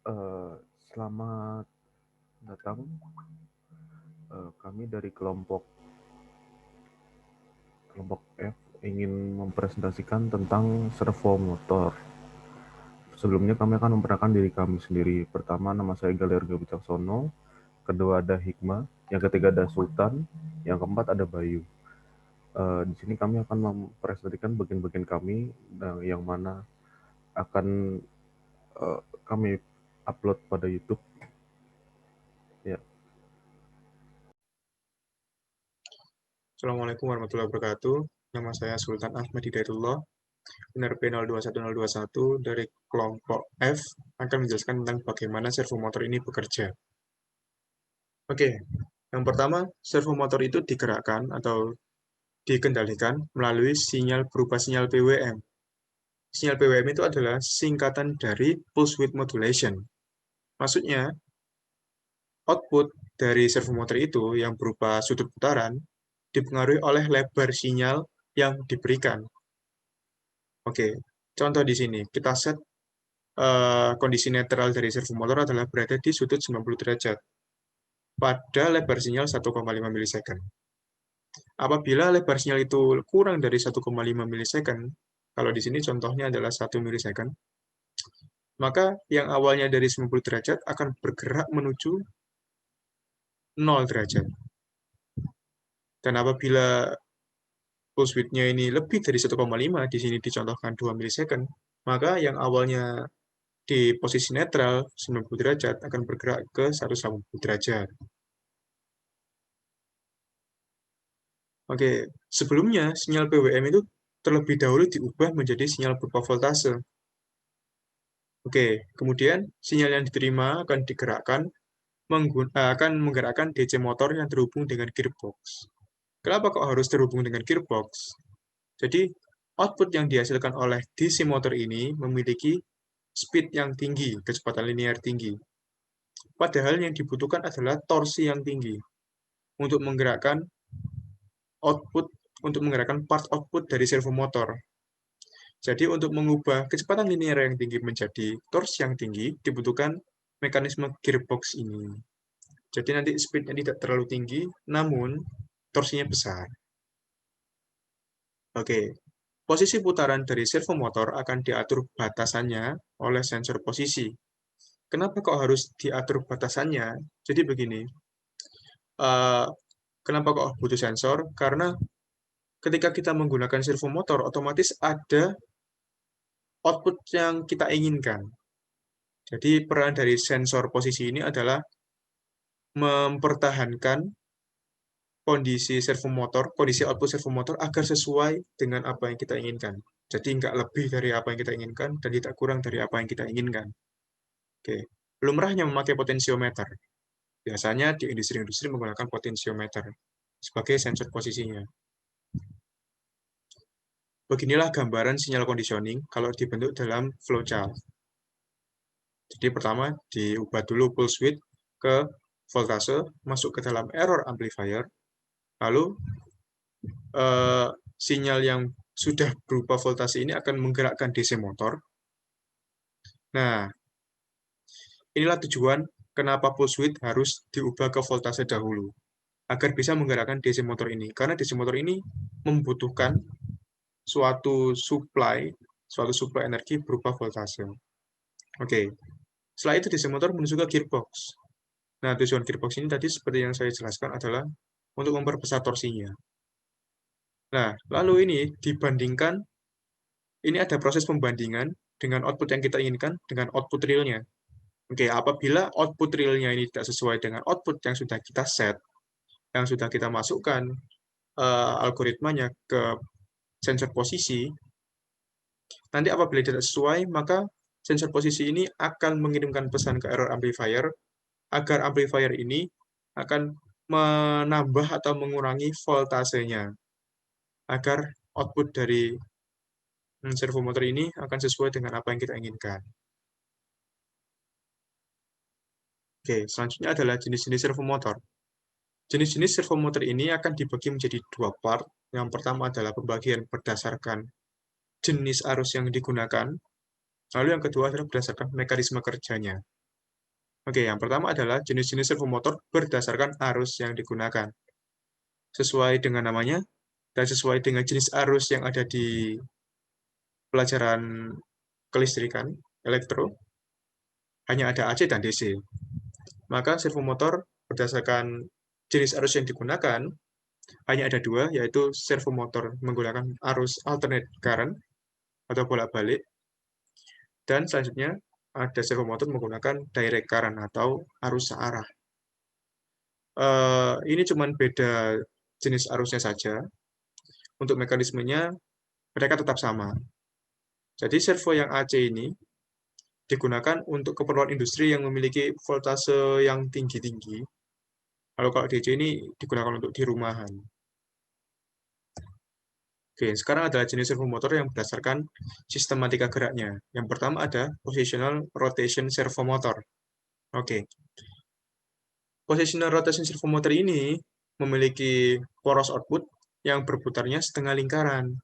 Eh, Selamat datang. Kami dari kelompok F ingin mempresentasikan tentang servo motor. Sebelumnya kami akan memperkenalkan diri kami sendiri. Pertama, nama saya Galerga Wicaksono. Kedua ada Hikmah. Yang ketiga ada Sultan. Yang keempat ada Bayu. Di sini kami akan mempresentasikan bagian-bagian kami yang mana akan kami upload pada YouTube. Ya, Assalamualaikum warahmatullahi wabarakatuh. Nama saya Sultan Ahmad Hidayatullah, NRP 021021 dari kelompok F akan menjelaskan tentang bagaimana servo motor ini bekerja. Oke, yang pertama, servo motor itu digerakkan atau dikendalikan melalui sinyal berupa sinyal PWM. Sinyal PWM itu adalah singkatan dari pulse width modulation. Maksudnya, output dari servo motor itu yang berupa sudut putaran dipengaruhi oleh lebar sinyal yang diberikan. Oke, contoh di sini, kita set kondisi netral dari servo motor adalah berada di sudut 90 derajat pada lebar sinyal 1,5 milisecond. Apabila lebar sinyal itu kurang dari 1,5 milisecond, kalau di sini contohnya adalah 1 milisecond, maka yang awalnya dari 90 derajat akan bergerak menuju 0 derajat. Dan apabila pulse width-nya ini lebih dari 1,5, di sini dicontohkan 2 milisecond, maka yang awalnya di posisi netral 90 derajat akan bergerak ke 180 derajat. Oke, sebelumnya sinyal PWM itu terlebih dahulu diubah menjadi sinyal berupa voltase. Oke, kemudian sinyal yang diterima akan digerakkan akan menggerakkan DC motor yang terhubung dengan gearbox. Kenapa kok harus terhubung dengan gearbox? Jadi, output yang dihasilkan oleh DC motor ini memiliki speed yang tinggi, kecepatan linear tinggi. Padahal yang dibutuhkan adalah torsi yang tinggi untuk menggerakkan output untuk menggerakkan part output dari servo motor. Jadi untuk mengubah kecepatan linear yang tinggi menjadi torsi yang tinggi, dibutuhkan mekanisme gearbox ini. Jadi nanti speed-nya tidak terlalu tinggi, namun torsinya besar. Oke, posisi putaran dari servo motor akan diatur batasannya oleh sensor posisi. Kenapa kok harus diatur batasannya? Jadi begini, eh, kenapa kok butuh sensor? Karena ketika kita menggunakan servo motor, otomatis ada output yang kita inginkan. Jadi peran dari sensor posisi ini adalah mempertahankan kondisi output servo motor agar sesuai dengan apa yang kita inginkan. Jadi nggak lebih dari apa yang kita inginkan dan tidak kurang dari apa yang kita inginkan. Oke. Lumrahnya memakai potensiometer. Biasanya di industri-industri menggunakan potensiometer sebagai sensor posisinya. Beginilah gambaran sinyal conditioning kalau dibentuk dalam flowchart. Jadi pertama diubah dulu pulse width ke voltase, masuk ke dalam error amplifier, lalu sinyal yang sudah berupa voltase ini akan menggerakkan DC motor. Nah, inilah tujuan kenapa pulse width harus diubah ke voltase dahulu, agar bisa menggerakkan DC motor ini. Karena DC motor ini membutuhkan suatu supply energi berupa voltase. Oke, setelah itu DC motor menuju ke gearbox. Nah, tujuan gearbox ini tadi seperti yang saya jelaskan adalah untuk memperbesar torsinya. Nah, lalu ini dibandingkan, ini ada proses pembandingan dengan output yang kita inginkan dengan output realnya. Oke, apabila output realnya ini tidak sesuai dengan output yang sudah kita set, yang sudah kita masukkan algoritmanya ke sensor posisi, nanti apabila tidak sesuai, maka sensor posisi ini akan mengirimkan pesan ke error amplifier agar amplifier ini akan menambah atau mengurangi voltasenya agar output dari servo motor ini akan sesuai dengan apa yang kita inginkan. Oke, selanjutnya adalah jenis-jenis servo motor. Jenis-jenis servo motor ini akan dibagi menjadi dua part. Yang pertama adalah pembagian berdasarkan jenis arus yang digunakan, lalu yang kedua adalah berdasarkan mekanisme kerjanya. Oke, yang pertama adalah jenis-jenis servomotor berdasarkan arus yang digunakan. Sesuai dengan namanya dan sesuai dengan jenis arus yang ada di pelajaran kelistrikan, elektro, hanya ada AC dan DC. Maka servomotor berdasarkan jenis arus yang digunakan, hanya ada dua, yaitu servomotor menggunakan arus alternate current atau bolak-balik, dan selanjutnya ada servomotor menggunakan direct current atau arus searah. Ini cuma beda jenis arusnya saja. Untuk mekanismenya, mereka tetap sama. Jadi servo yang AC ini digunakan untuk keperluan industri yang memiliki voltase yang tinggi-tinggi. Kalau DC ini digunakan untuk di rumahan. Oke, sekarang adalah jenis servomotor yang berdasarkan sistematika geraknya. Yang pertama ada positional rotation servomotor. Oke, positional rotation servomotor ini memiliki poros output yang berputarnya setengah lingkaran.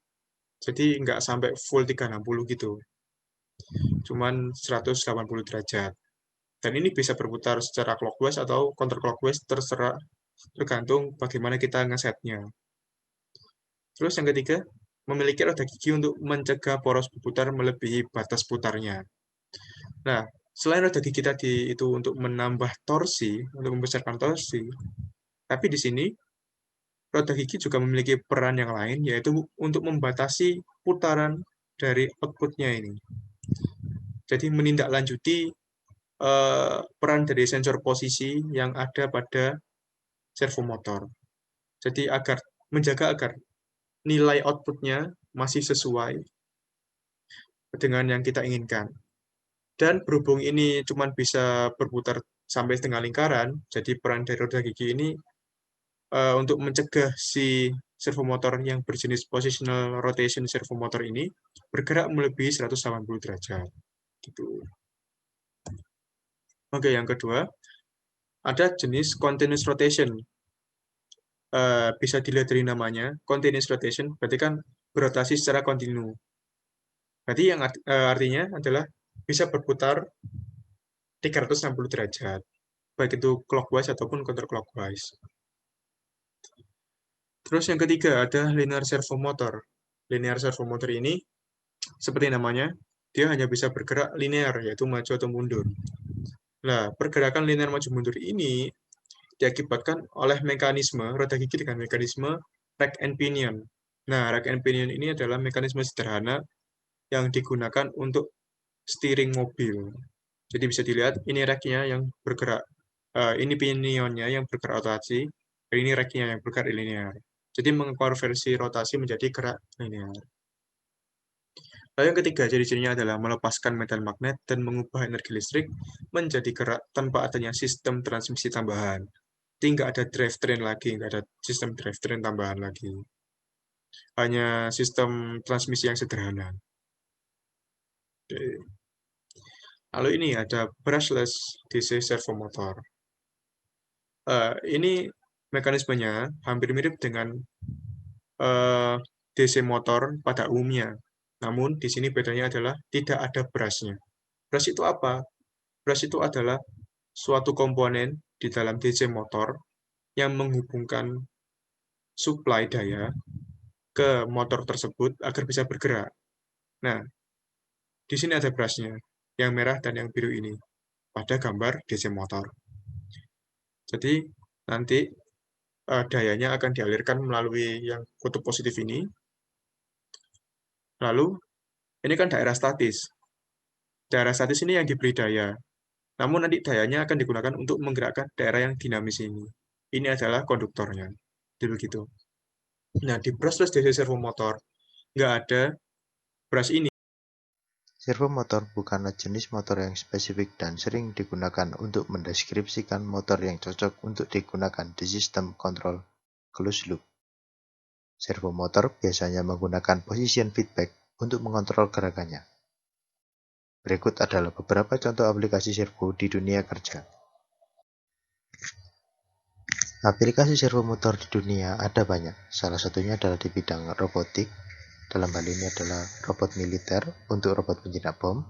Jadi nggak sampai full 360 gitu. Cuman 180 derajat. Dan ini bisa berputar secara clockwise atau counterclockwise terserah tergantung bagaimana kita ngesetnya. Terus yang ketiga, memiliki roda gigi untuk mencegah poros berputar melebihi batas putarnya. Nah, selain roda gigi tadi itu untuk menambah torsi, untuk membesarkan torsi, tapi di sini roda gigi juga memiliki peran yang lain, yaitu untuk membatasi putaran dari outputnya ini. Jadi menindaklanjuti peran dari sensor posisi yang ada pada servomotor. Jadi menjaga agar nilai outputnya masih sesuai dengan yang kita inginkan. Dan berhubung ini cuma bisa berputar sampai setengah lingkaran, jadi peran dari roda gigi ini untuk mencegah si servomotor yang berjenis positional rotation servomotor ini bergerak melebihi 180 derajat. Gitu. Oke, yang kedua, ada jenis continuous rotation. Bisa dilihat dari namanya, continuous rotation, berarti kan berotasi secara kontinu. Berarti yang artinya adalah bisa berputar 360 derajat, baik itu clockwise ataupun counterclockwise. Terus yang ketiga ada linear servomotor. Linear servomotor ini, seperti namanya, dia hanya bisa bergerak linear, yaitu maju atau mundur. Nah, pergerakan linear maju mundur ini diakibatkan oleh mekanisme roda gigi dengan mekanisme rack and pinion. Nah, rack and pinion ini adalah mekanisme sederhana yang digunakan untuk steering mobil. Jadi bisa dilihat ini rack-nya yang bergerak, ini pinionnya yang bergerak rotasi, dan ini rack-nya yang bergerak linear. Jadi mengkonversi rotasi menjadi gerak linear. Lalu yang ketiga, ciri-cirinya adalah melepaskan medan magnet dan mengubah energi listrik menjadi gerak tanpa adanya sistem transmisi tambahan. Jadi nggak ada drivetrain lagi, nggak ada sistem drivetrain tambahan lagi. Hanya sistem transmisi yang sederhana. Lalu ini ada brushless DC servo motor. Ini mekanismenya hampir mirip dengan DC motor pada umumnya. Namun di sini bedanya adalah tidak ada brushnya. Brush itu apa? Brush itu adalah suatu komponen di dalam DC motor yang menghubungkan suplai daya ke motor tersebut agar bisa bergerak. Nah, di sini ada brushnya, yang merah dan yang biru ini, pada gambar DC motor. Jadi, nanti dayanya akan dialirkan melalui yang kutub positif ini. Lalu, ini kan daerah statis. Daerah statis ini yang diberi daya. Namun nanti dayanya akan digunakan untuk menggerakkan daerah yang dinamis ini. Ini adalah konduktornya. Jadi begitu. Nah, di brushless DC servo motor, nggak ada brush ini. Servomotor bukanlah jenis motor yang spesifik dan sering digunakan untuk mendeskripsikan motor yang cocok untuk digunakan di sistem kontrol closed loop. Servomotor biasanya menggunakan position feedback untuk mengontrol gerakannya. Berikut adalah beberapa contoh aplikasi servo di dunia kerja. Aplikasi servomotor di dunia ada banyak. Salah satunya adalah di bidang robotik. Dalam hal ini adalah robot militer untuk robot penjinak bom,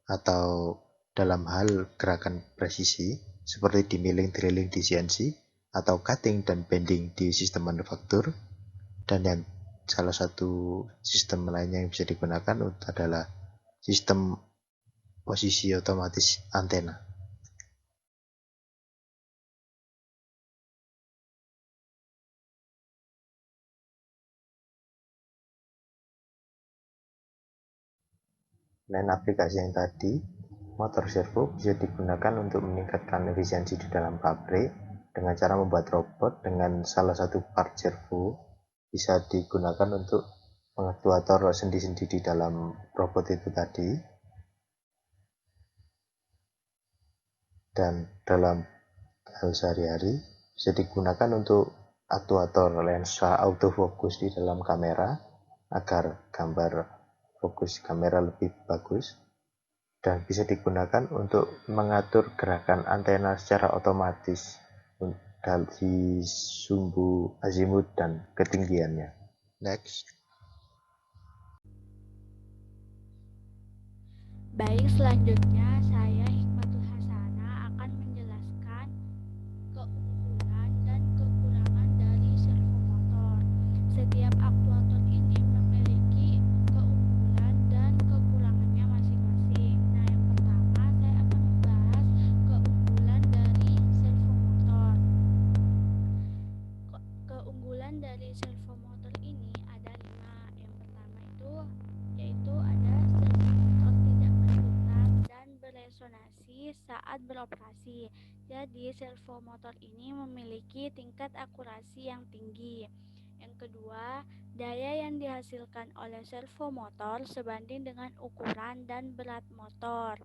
atau dalam hal gerakan presisi seperti di milling drilling di CNC atau cutting dan bending di sistem manufaktur. Dan yang salah satu sistem lainnya yang bisa digunakan adalah sistem posisi otomatis antena. Lain aplikasi yang tadi, motor servo bisa digunakan untuk meningkatkan efisiensi di dalam pabrik dengan cara membuat robot dengan salah satu part servo bisa digunakan untuk mengaktuator sendi-sendi di dalam robot itu tadi. Dan dalam hal sehari-hari bisa digunakan untuk aktuator lensa autofocus di dalam kamera agar gambar fokus kamera lebih bagus, dan bisa digunakan untuk mengatur gerakan antena secara otomatis dari sumbu azimut dan ketinggiannya. Next. Baik, selanjutnya saya Hikmatul Hasanah akan menjelaskan keunggulan dan kekurangan dari servomotor. Setiap aktuator ini memiliki keunggulan dan kekurangannya masing-masing. Nah, yang pertama saya akan membahas keunggulan dari servomotor. Keunggulan dari servomotor ini ada 5. Yang pertama yaitu ada servomotor tidak berputar dan beresonansi saat beroperasi. Jadi servomotor ini memiliki tingkat akurasi yang tinggi. Yang kedua, daya yang dihasilkan oleh servomotor sebanding dengan ukuran dan berat motor.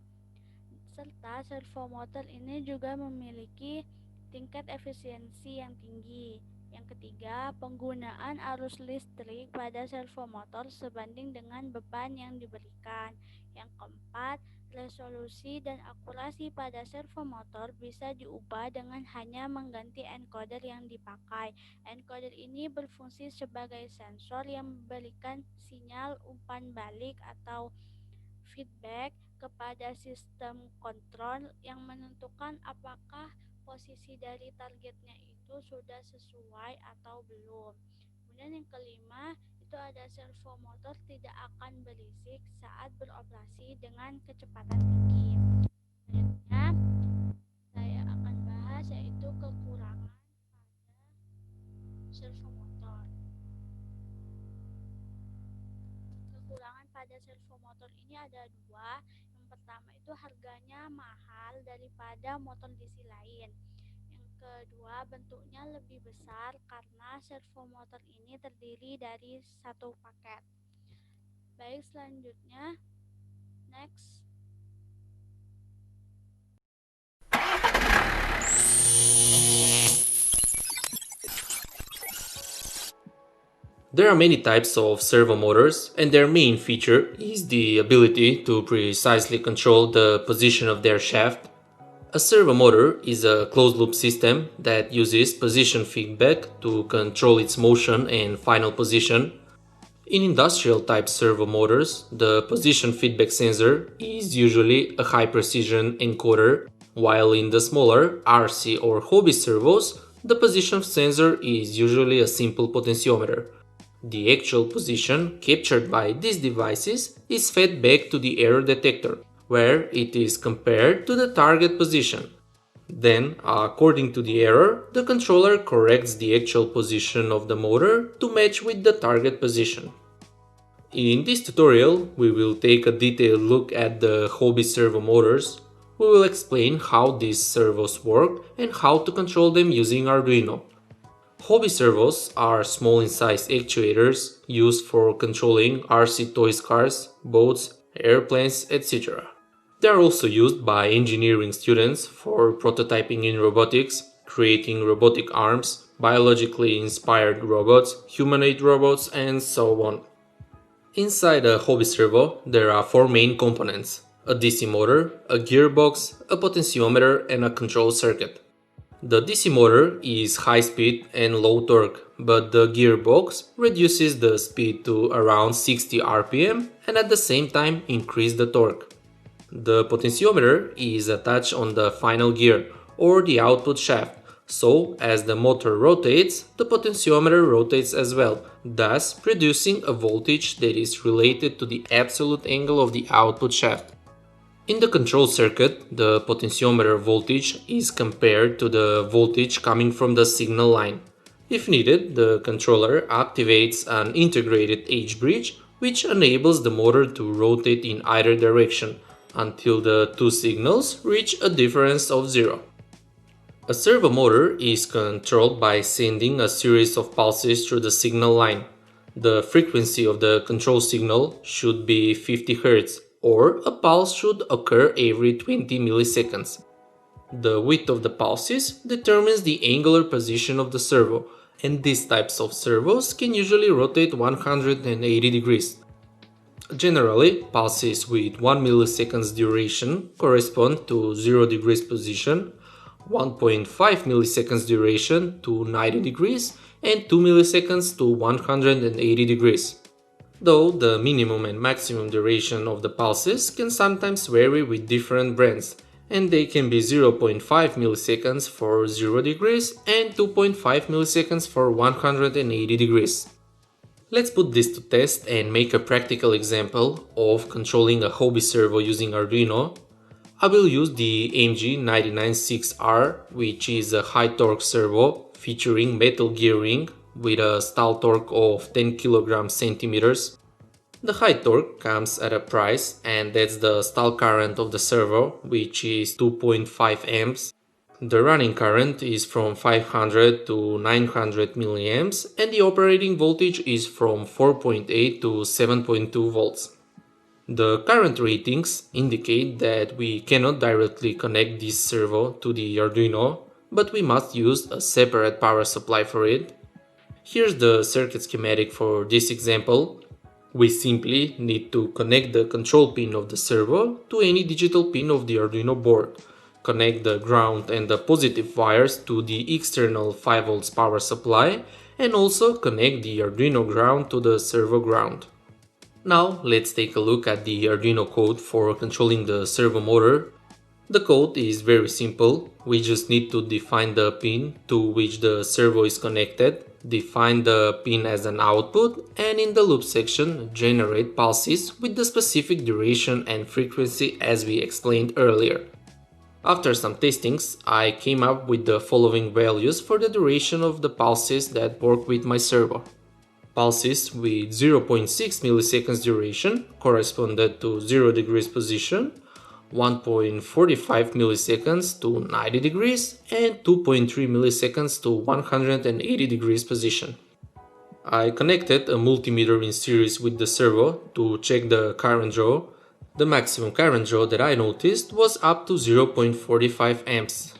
Serta servomotor ini juga memiliki tingkat efisiensi yang tinggi. Yang ketiga, penggunaan arus listrik pada servomotor sebanding dengan beban yang diberikan. Yang keempat, resolusi dan akurasi pada servomotor bisa diubah dengan hanya mengganti encoder yang dipakai. Encoder ini berfungsi sebagai sensor yang memberikan sinyal umpan balik atau feedback kepada sistem kontrol yang menentukan apakah posisi dari targetnya itu sudah sesuai atau belum. Kemudian yang kelima, itu ada servomotor tidak akan berisik saat beroperasi dengan kecepatan tinggi. Selanjutnya, saya akan bahas yaitu kekurangan pada servomotor. Kekurangan pada servomotor ini ada 2. Yang pertama itu harganya mahal daripada motor DC lain. Yang kedua, bentuknya lebih besar karena servomotor ini terdiri dari satu paket. Baik, selanjutnya next. There are many types of servo motors, and their main feature is the ability to precisely control the position of their shaft. A servo motor is a closed-loop system that uses position feedback to control its motion and final position. In industrial-type servo motors, the position feedback sensor is usually a high-precision encoder, while in the smaller RC or hobby servos, the position sensor is usually a simple potentiometer. The actual position captured by these devices is fed back to the error detector, where it is compared to the target position. Then, according to the error, the controller corrects the actual position of the motor to match with the target position. In this tutorial, we will take a detailed look at the hobby servo motors. We will explain how these servos work and how to control them using Arduino. Hobby servos are small in size actuators used for controlling RC toys cars, boats, airplanes, etc. They are also used by engineering students for prototyping in robotics, creating robotic arms, biologically inspired robots, humanoid robots, and so on. Inside a hobby servo, there are 4 main components: a DC motor, a gearbox, a potentiometer, and a control circuit. The DC motor is high speed and low torque, but the gearbox reduces the speed to around 60 RPM and at the same time increase the torque. the potentiometer is attached on the final gear or the output shaft. So, as the motor rotates, the potentiometer rotates as well, thus producing a voltage that is related to the absolute angle of the output shaft. In the control circuit, the potentiometer voltage is compared to the voltage coming from the signal line. If needed, the controller activates an integrated H-bridge, which enables the motor to rotate in either direction until the two signals reach a difference of 0. A servo motor is controlled by sending a series of pulses through the signal line. The frequency of the control signal should be 50 Hz, or a pulse should occur every 20 milliseconds. The width of the pulses determines the angular position of the servo, and these types of servos can usually rotate 180 degrees. Generally, pulses with 1 milliseconds duration correspond to 0 degrees position, 1.5 milliseconds duration to 90 degrees, and 2 milliseconds to 180 degrees. Though the minimum and maximum duration of the pulses can sometimes vary with different brands, and they can be 0.5 milliseconds for 0 degrees and 2.5 milliseconds for 180 degrees. Let's put this to test and make a practical example of controlling a hobby servo using Arduino. I will use the MG996R, which is a high torque servo featuring metal gearing with a stall torque of 10 kg/cm. The high torque comes at a price, and that's the stall current of the servo, which is 2.5 amps. The running current is from 500 to 900 milliamps, and the operating voltage is from 4.8 to 7.2 volts. The current ratings indicate that we cannot directly connect this servo to the Arduino, but we must use a separate power supply for it. Here's the circuit schematic for this example. We simply need to connect the control pin of the servo to any digital pin of the Arduino board, connect the ground and the positive wires to the external 5V power supply, and also connect the Arduino ground to the servo ground. Now let's take a look at the Arduino code for controlling the servo motor. The code is very simple. We just need to define the pin to which the servo is connected, define the pin as an output, and in the loop section generate pulses with the specific duration and frequency as we explained earlier. After some testings, I came up with the following values for the duration of the pulses that work with my servo. Pulses with 0.6 milliseconds duration corresponded to 0 degrees position, 1.45 milliseconds to 90 degrees, and 2.3 milliseconds to 180 degrees position. I connected a multimeter in series with the servo to check the current draw. The maximum current draw that I noticed was up to 0.45 amps.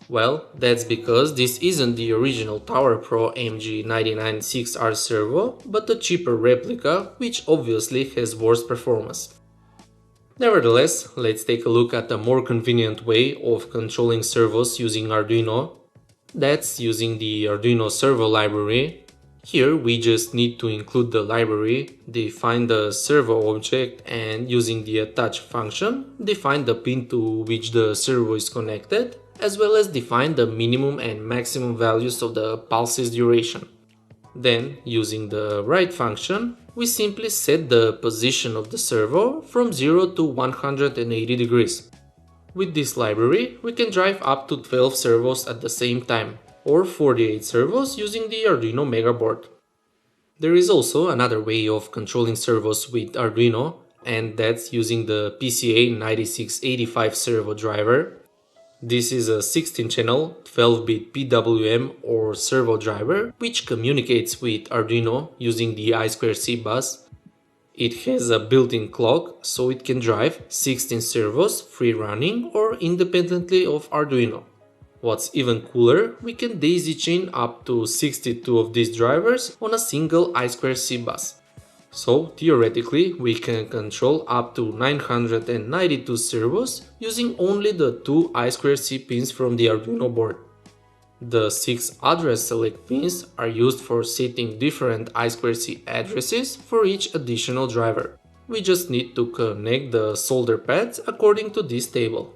Well, that's because this isn't the original Tower Pro MG996R servo, but a cheaper replica, which obviously has worse performance. Nevertheless, let's take a look at a more convenient way of controlling servos using Arduino. That's using the Arduino servo library. Here we just need to include the library, define the servo object, and using the attach function, define the pin to which the servo is connected, as well as define the minimum and maximum values of the pulses duration. Then, using the write function, we simply set the position of the servo from 0 to 180 degrees. With this library, we can drive up to 12 servos at the same time, or 48 servos using the Arduino Mega board. There is also another way of controlling servos with Arduino, and that's using the PCA9685 servo driver. This is a 16-channel 12-bit PWM or servo driver which communicates with Arduino using the I2C bus. It has a built-in clock, so it can drive 16 servos free running or independently of Arduino. What's even cooler, we can daisy chain up to 62 of these drivers on a single I2C bus. So theoretically, we can control up to 992 servos using only the 2 I2C pins from the Arduino board. The 6 address select pins are used for setting different I2C addresses for each additional driver. We just need to connect the solder pads according to this table.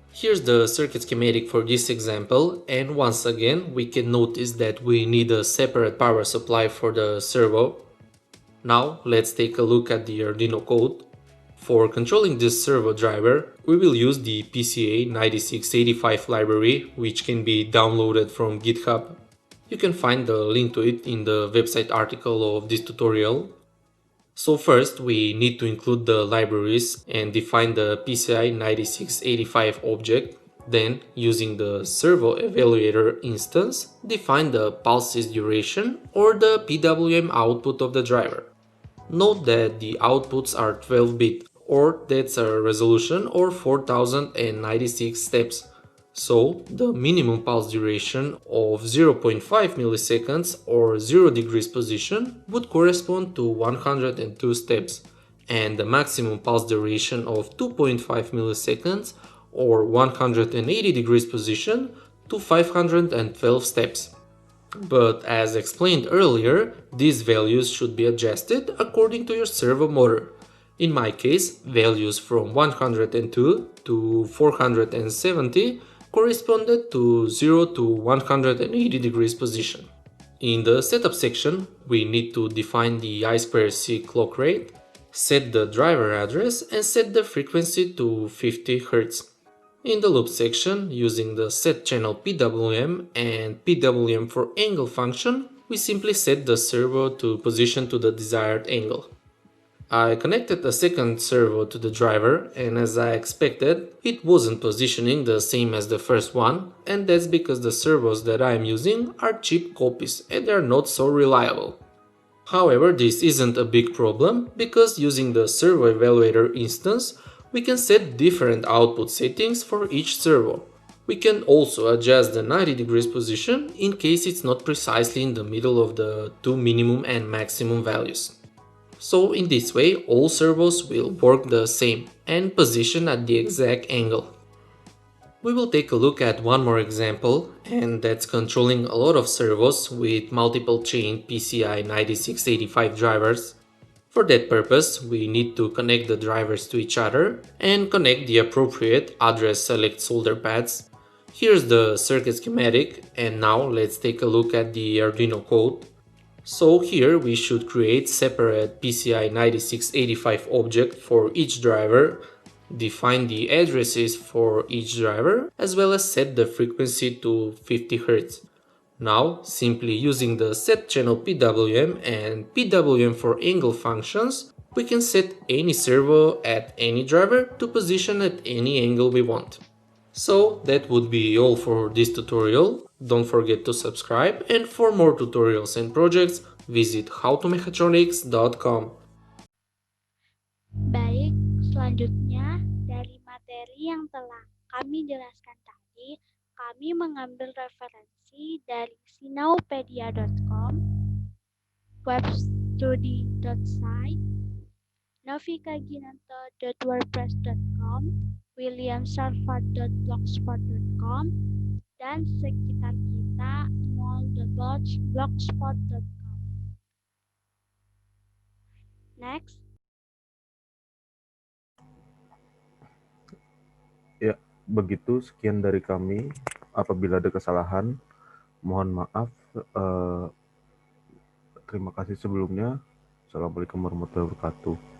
Here's the circuit schematic for this example, and once again we can notice that we need a separate power supply for the servo. Now let's take a look at the Arduino code. For controlling this servo driver, we will use the PCA9685 library, which can be downloaded from GitHub. You can find the link to it in the website article of this tutorial. So first we need to include the libraries and define the PCI9685 object. Then, using the servo evaluator instance, define the pulses duration or the PWM output of the driver. Note that the outputs are 12-bit, or that's a resolution or 4096 steps. So, the minimum pulse duration of 0.5 milliseconds or 0 degrees position would correspond to 102 steps, and the maximum pulse duration of 2.5 milliseconds or 180 degrees position to 512 steps. But as explained earlier, these values should be adjusted according to your servo motor. In my case, values from 102 to 470 corresponded to 0 to 180 degrees position. In the setup section, we need to define the I2C clock rate, set the driver address and set the frequency to 50 Hz. In the loop section, using the set channel PWM and PWM for angle function, we simply set the servo to position to the desired angle. I connected a second servo to the driver, and as I expected, it wasn't positioning the same as the first one, and that's because the servos that I am using are cheap copies and they are not so reliable. However, this isn't a big problem, because using the servo evaluator instance, we can set different output settings for each servo. We can also adjust the 90 degrees position in case it's not precisely in the middle of the two minimum and maximum values. So in this way, all servos will work the same and position at the exact angle. We will take a look at one more example, and that's controlling a lot of servos with multiple chain PCI9685 drivers. For that purpose, we need to connect the drivers to each other and connect the appropriate address select solder pads. Here's the circuit schematic, and now let's take a look at the Arduino code. So here we should create separate PCI9685 object for each driver, define the addresses for each driver, as well as set the frequency to 50 Hz. Now, simply using the set channel PWM and PWM for angle functions, we can set any servo at any driver to position at any angle we want. So that would be all for this tutorial. Don't forget to subscribe, and for more tutorials and projects, visit howtomechatronics.com. Baik, selanjutnya dari materi yang telah kami jelaskan tadi, kami mengambil referensi dari sinaupedia.com, webstudy.site, novikaginanto.wordpress.com, williamsalford.blogspot.com, dan sekitar kita mall.blogspot.com. Next. Ya, begitu sekian dari kami. Apabila ada kesalahan, mohon maaf. Terima kasih sebelumnya. Assalamualaikum warahmatullahi wabarakatuh.